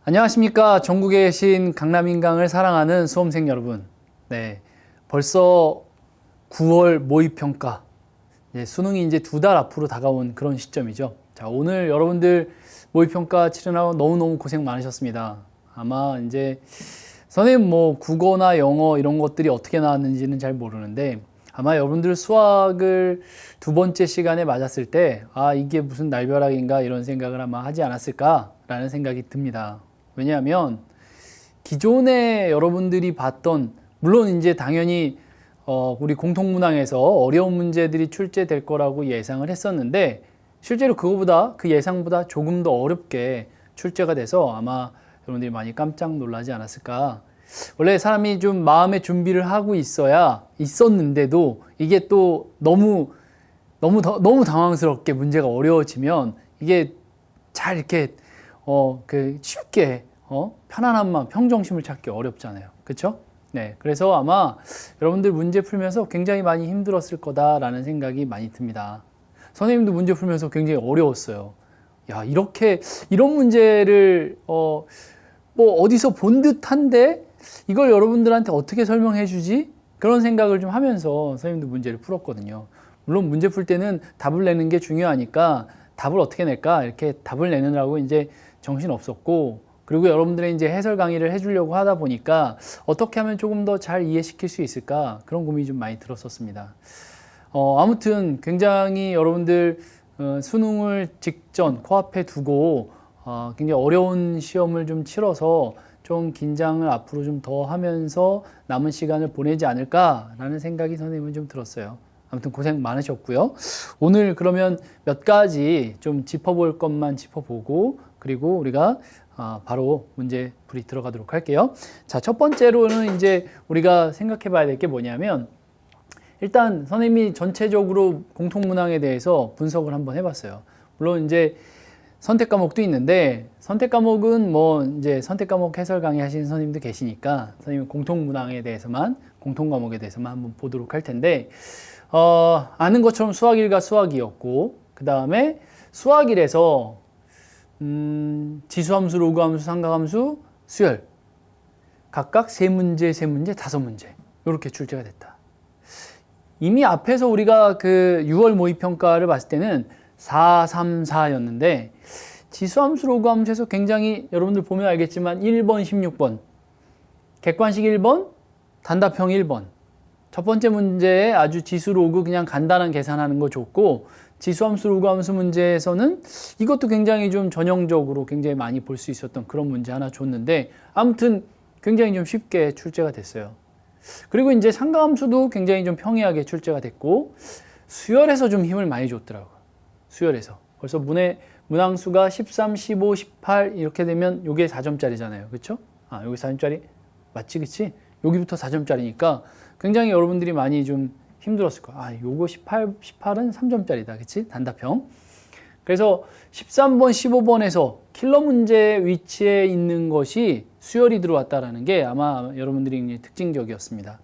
안녕하십니까. 전국에 계신 강남인강을 사랑하는 수험생 여러분. 네, 벌써 9월 모의평가. 수능이 이제 2달 앞으로 다가온 그런 시점이죠. 자, 오늘 여러분들 모의평가 치르느라 너무너무 고생 많으셨습니다. 아마 이제 선생님 국어나 영어 이런 것들이 어떻게 나왔는지는 잘 모르는데 아마 여러분들 수학을 2번째 시간에 맞았을 때 이게 무슨 날벼락인가 이런 생각을 아마 하지 않았을까라는 생각이 듭니다. 왜냐하면 기존에 여러분들이 봤던, 물론 이제 당연히 우리 공통문항에서 어려운 문제들이 출제될 거라고 예상을 했었는데 실제로 그 예상보다 조금 더 어렵게 출제가 돼서 아마 여러분들이 많이 깜짝 놀라지 않았을까. 원래 사람이 좀 마음의 준비를 하고 있었는데도 이게 또 너무 당황스럽게 문제가 어려워지면 이게 잘 이렇게 쉽게 편안한 마음, 평정심을 찾기 어렵잖아요. 그렇죠? 네, 그래서 아마 여러분들 문제 풀면서 굉장히 많이 힘들었을 거다라는 생각이 많이 듭니다. 선생님도 문제 풀면서 굉장히 어려웠어요. 야, 이런 문제를 어디서 본 듯한데 이걸 여러분들한테 어떻게 설명해 주지? 그런 생각을 좀 하면서 선생님도 문제를 풀었거든요. 물론 문제 풀 때는 답을 내는 게 중요하니까 답을 어떻게 낼까? 이렇게 답을 내느라고 이제 정신 없었고, 그리고 여러분들의 이제 해설 강의를 해주려고 하다 보니까 어떻게 하면 조금 더 잘 이해시킬 수 있을까? 그런 고민이 좀 많이 들었었습니다. 아무튼 굉장히 여러분들 수능을 직전 코앞에 두고 굉장히 어려운 시험을 좀 치러서 좀 긴장을 앞으로 좀 더 하면서 남은 시간을 보내지 않을까라는 생각이 선생님은 좀 들었어요. 아무튼 고생 많으셨고요. 오늘 그러면 몇 가지 좀 짚어볼 것만 짚어보고, 그리고 우리가 바로 문제 풀이 들어가도록 할게요. 자, 첫 번째로는 이제 우리가 생각해 봐야 될 게 뭐냐면, 일단 선생님이 전체적으로 공통문항에 대해서 분석을 한번 해봤어요. 물론 이제 선택 과목도 있는데, 선택 과목은 이제 선택 과목 해설 강의 하시는 선생님도 계시니까 선생님은 공통 과목에 대해서만 한번 보도록 할 텐데, 아는 것처럼 수학일과 수학이었고, 그 다음에 수학일에서 지수함수, 로그함수, 삼각함수, 수열 각각 3문제, 5문제 이렇게 출제가 됐다. 이미 앞에서 우리가 그 6월 모의평가를 봤을 때는 4, 3, 4였는데 지수함수, 로그함수에서 굉장히 여러분들 보면 알겠지만 1번, 16번 객관식 1번, 단답형 1번. 첫 번째 문제에 아주 지수, 로그 그냥 간단한 계산하는 거 줬고, 지수함수, 로그함수 문제에서는 이것도 굉장히 좀 전형적으로 굉장히 많이 볼 수 있었던 그런 문제 하나 줬는데, 아무튼 굉장히 좀 쉽게 출제가 됐어요. 그리고 이제 삼각함수도 굉장히 좀 평이하게 출제가 됐고, 수열에서 좀 힘을 많이 줬더라고요. 수열에서. 벌써 문항수가 13, 15, 18 이렇게 되면 요게 4점짜리잖아요. 그렇죠? 여기 4점짜리 맞지? 그치? 여기부터 4점짜리니까 굉장히 여러분들이 많이 좀 힘들었을 거야. 요거 18은 3점짜리다. 그치? 단답형. 그래서 13번, 15번에서 킬러 문제 위치에 있는 것이 수열이 들어왔다라는 게 아마 여러분들이 특징적이었습니다.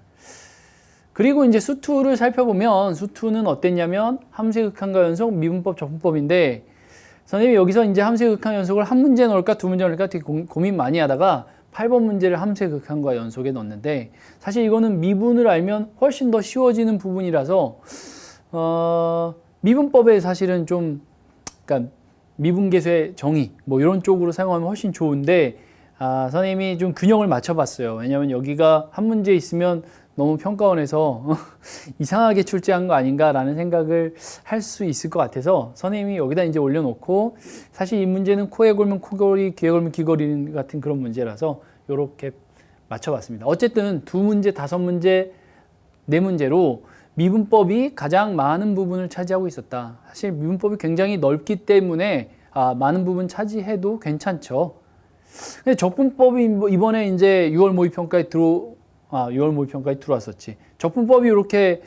그리고 이제 수2를 살펴보면 수2는 어땠냐면 함수의 극한과 연속, 미분법, 적분법인데 선생님이 여기서 이제 함수의 극한 연속을 한 문제 넣을까 2문제 넣을까 되게 고민 많이 하다가 8번 문제를 함수의 극한과 연속에 넣었는데 사실 이거는 미분을 알면 훨씬 더 쉬워지는 부분이라서 미분법에 사실은 좀 그러니까 미분계수의 정의 이런 쪽으로 사용하면 훨씬 좋은데 선생님이 좀 균형을 맞춰봤어요. 왜냐하면 여기가 한 문제 있으면 너무 평가원에서 이상하게 출제한 거 아닌가라는 생각을 할 수 있을 것 같아서 선생님이 여기다 이제 올려놓고, 사실 이 문제는 코에 걸면 코걸이, 귀에 걸면 귀걸이 같은 그런 문제라서 이렇게 맞춰봤습니다. 어쨌든 2문제, 5문제, 4문제로 미분법이 가장 많은 부분을 차지하고 있었다. 사실 미분법이 굉장히 넓기 때문에 많은 부분 차지해도 괜찮죠. 근데 적분법이 이번에 이제 6월 모의평가에 6월 모의평가에 들어왔었지. 적분법이 이렇게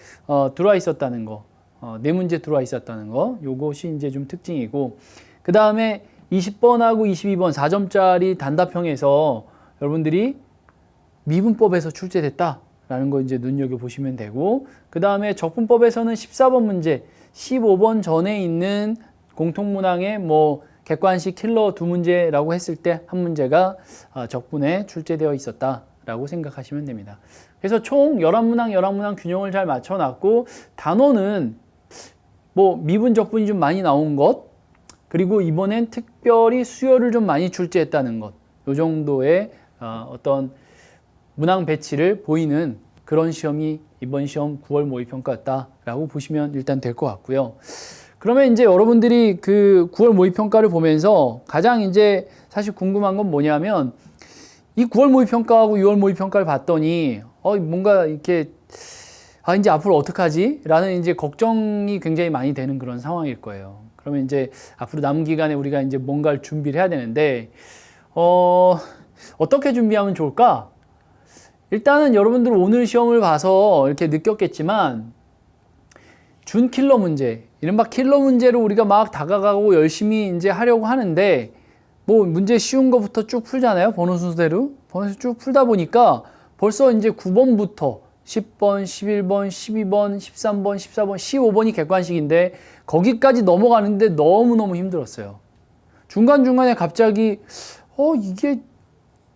들어와 있었다는 거, 4문제 들어와 있었다는 거, 요것이 이제 좀 특징이고, 그 다음에 20번하고 22번 4점짜리 단답형에서 여러분들이 미분법에서 출제됐다라는 거 이제 눈여겨보시면 되고, 그 다음에 적분법에서는 14번 문제, 15번 전에 있는 공통문항의 객관식 킬러 두 문제라고 했을 때 한 문제가 적분에 출제되어 있었다라고 생각하시면 됩니다. 그래서 총 11문항 균형을 잘 맞춰놨고, 단어는 뭐 미분 적분이 좀 많이 나온 것, 그리고 이번엔 특별히 수열을 좀 많이 출제했다는 것, 이 정도의 어떤 문항 배치를 보이는 그런 시험이 이번 시험 9월 모의평가였다라고 보시면 일단 될 것 같고요. 그러면 이제 여러분들이 그 9월 모의평가를 보면서 가장 이제 사실 궁금한 건 뭐냐면, 이 9월 모의평가하고 6월 모의평가를 봤더니 뭔가 이렇게 이제 앞으로 어떡하지? 라는 이제 걱정이 굉장히 많이 되는 그런 상황일 거예요. 그러면 이제 앞으로 남은 기간에 우리가 이제 뭔가를 준비를 해야 되는데 어떻게 준비하면 좋을까? 일단은 여러분들 오늘 시험을 봐서 이렇게 느꼈겠지만, 준 킬러 문제, 이른바 킬러 문제로 우리가 막 다가가고 열심히 이제 하려고 하는데, 뭐 문제 쉬운 거부터 쭉 풀잖아요. 번호 순서대로. 번호 쭉 풀다 보니까 벌써 이제 9번부터 10번, 11번, 12번, 13번, 14번, 15번이 객관식인데 거기까지 넘어가는데 너무너무 힘들었어요. 중간중간에 갑자기 이게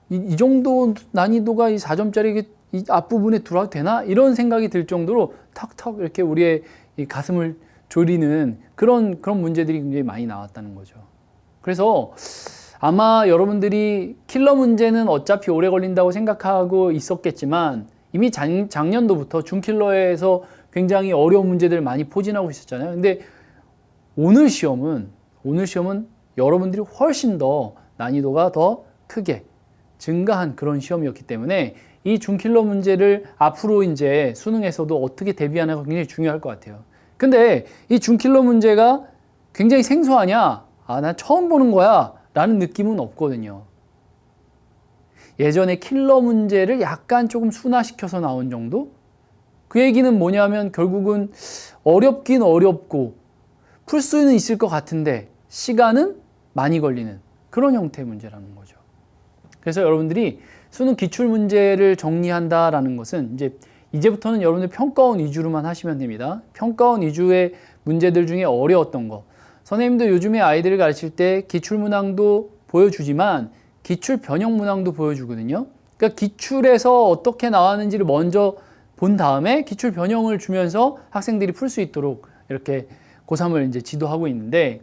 이 정도 난이도가 이 4점짜리 이 앞부분에 들어가도 되나? 이런 생각이 들 정도로 턱턱 이렇게 우리의 이 가슴을 졸이는 그런 문제들이 굉장히 많이 나왔다는 거죠. 그래서 아마 여러분들이 킬러 문제는 어차피 오래 걸린다고 생각하고 있었겠지만, 이미 작년도부터 준킬러에서 굉장히 어려운 문제들을 많이 포진하고 있었잖아요. 근데 오늘 시험은 여러분들이 훨씬 더 난이도가 더 크게 증가한 그런 시험이었기 때문에 이 준킬러 문제를 앞으로 이제 수능에서도 어떻게 대비하냐가 굉장히 중요할 것 같아요. 근데 이 준킬러 문제가 굉장히 생소하냐? 난 처음 보는 거야 라는 느낌은 없거든요. 예전에 킬러 문제를 약간 조금 순화시켜서 나온 정도? 그 얘기는 뭐냐면 결국은 어렵긴 어렵고 풀 수는 있을 것 같은데 시간은 많이 걸리는 그런 형태의 문제라는 거죠. 그래서 여러분들이 수능 기출 문제를 정리한다라는 것은 이제부터는 여러분들 평가원 위주로만 하시면 됩니다. 평가원 위주의 문제들 중에 어려웠던 거. 선생님도 요즘에 아이들을 가르칠 때 기출 문항도 보여주지만 기출 변형 문항도 보여주거든요. 그러니까 기출에서 어떻게 나왔는지를 먼저 본 다음에 기출 변형을 주면서 학생들이 풀 수 있도록 이렇게 고3을 이제 지도하고 있는데,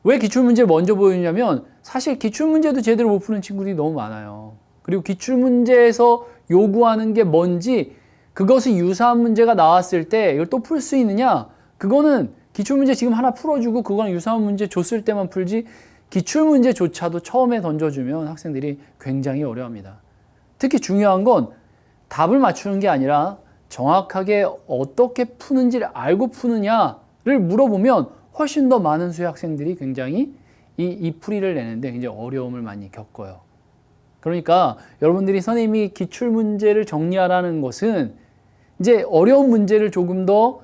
왜 기출 문제를 먼저 보여주냐면 사실 기출 문제도 제대로 못 푸는 친구들이 너무 많아요. 그리고 기출 문제에서 요구하는 게 뭔지, 그것이 유사한 문제가 나왔을 때 이걸 또 풀 수 있느냐, 그거는 기출 문제 지금 하나 풀어주고 그건 유사한 문제 줬을 때만 풀지, 기출 문제조차도 처음에 던져주면 학생들이 굉장히 어려워합니다. 특히 중요한 건 답을 맞추는 게 아니라 정확하게 어떻게 푸는지를 알고 푸느냐를 물어보면 훨씬 더 많은 수의 학생들이 굉장히 이 풀이를 내는데 굉장히 어려움을 많이 겪어요. 그러니까 여러분들이 선생님이 기출 문제를 정리하라는 것은 이제 어려운 문제를 조금 더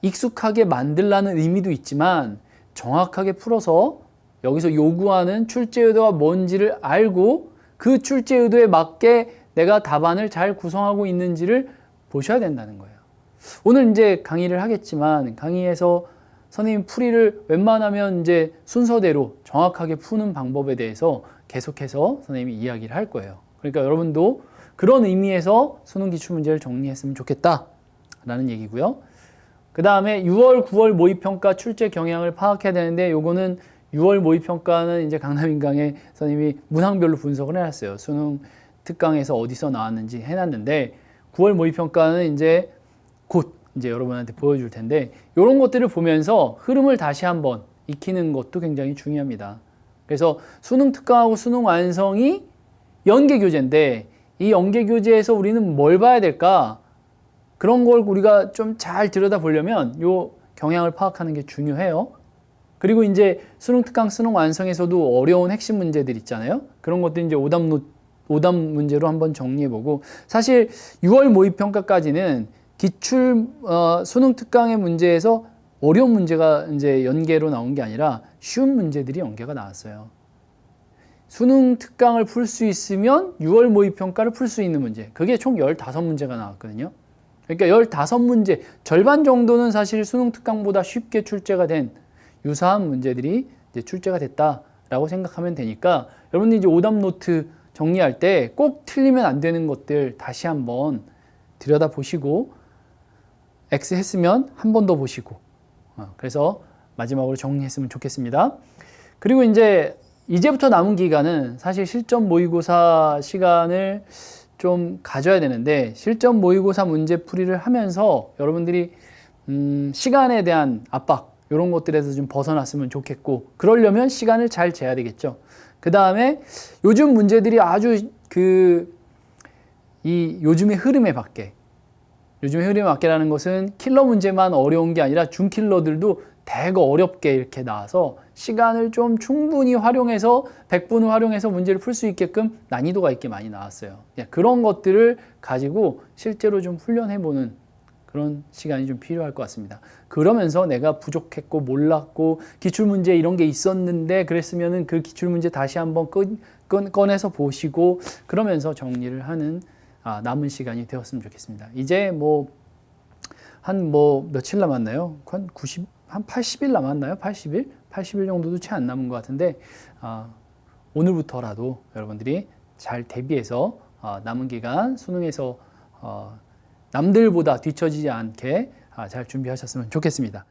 익숙하게 만들라는 의미도 있지만, 정확하게 풀어서 여기서 요구하는 출제 의도가 뭔지를 알고 그 출제 의도에 맞게 내가 답안을 잘 구성하고 있는지를 보셔야 된다는 거예요. 오늘 이제 강의를 하겠지만 강의에서 선생님 풀이를 웬만하면 이제 순서대로 정확하게 푸는 방법에 대해서 계속해서 선생님이 이야기를 할 거예요. 그러니까 여러분도 그런 의미에서 수능 기출 문제를 정리했으면 좋겠다라는 얘기고요. 그 다음에 6월, 9월 모의평가 출제 경향을 파악해야 되는데, 요거는 6월 모의평가는 이제 강남인강에 선생님이 문항별로 분석을 해놨어요. 수능 특강에서 어디서 나왔는지 해놨는데, 9월 모의평가는 이제 곧 이제 여러분한테 보여줄 텐데, 이런 것들을 보면서 흐름을 다시 한번 익히는 것도 굉장히 중요합니다. 그래서 수능 특강하고 수능 완성이 연계 교재인데, 이 연계 교재에서 우리는 뭘 봐야 될까? 그런 걸 우리가 좀 잘 들여다보려면 요 경향을 파악하는 게 중요해요. 그리고 이제 수능 특강, 수능 완성에서도 어려운 핵심 문제들 있잖아요. 그런 것들 이제 오답 문제로 한번 정리해보고, 사실 6월 모의평가까지는 기출 수능 특강의 문제에서 어려운 문제가 이제 연계로 나온 게 아니라 쉬운 문제들이 연계가 나왔어요. 수능 특강을 풀 수 있으면 6월 모의평가를 풀 수 있는 문제, 그게 총 15문제가 나왔거든요. 그러니까 15문제, 절반 정도는 사실 수능 특강보다 쉽게 출제가 된 유사한 문제들이 이제 출제가 됐다 라고 생각하면 되니까 여러분들이 이제 오답 노트 정리할 때 꼭 틀리면 안 되는 것들 다시 한번 들여다 보시고 X 했으면 한 번 더 보시고 그래서 마지막으로 정리했으면 좋겠습니다. 그리고 이제부터 남은 기간은 사실 실전 모의고사 시간을 좀 가져야 되는데 실전 모의고사 문제풀이를 하면서 여러분들이 시간에 대한 압박 이런 것들에서 좀 벗어났으면 좋겠고 그러려면 시간을 잘 재야 되겠죠. 그 다음에 요즘 문제들이 아주 요즘의 흐름에 맞게 요즘의 흐름에 맞게라는 것은 킬러 문제만 어려운 게 아니라 중킬러들도 대거 어렵게 이렇게 나와서 시간을 좀 충분히 활용해서 100분을 활용해서 문제를 풀 수 있게끔 난이도가 있게 많이 나왔어요. 그런 것들을 가지고 실제로 좀 훈련해보는 그런 시간이 좀 필요할 것 같습니다. 그러면서 내가 부족했고 몰랐고 기출문제 이런 게 있었는데 그랬으면은 그 기출문제 다시 한번 꺼내서 보시고 그러면서 정리를 하는 남은 시간이 되었으면 좋겠습니다. 이제 한 며칠 남았나요? 한 80일 남았나요? 80일? 80일 정도도 채 안 남은 것 같은데 오늘부터라도 여러분들이 잘 대비해서 남은 기간 수능에서 남들보다 뒤처지지 않게 잘 준비하셨으면 좋겠습니다.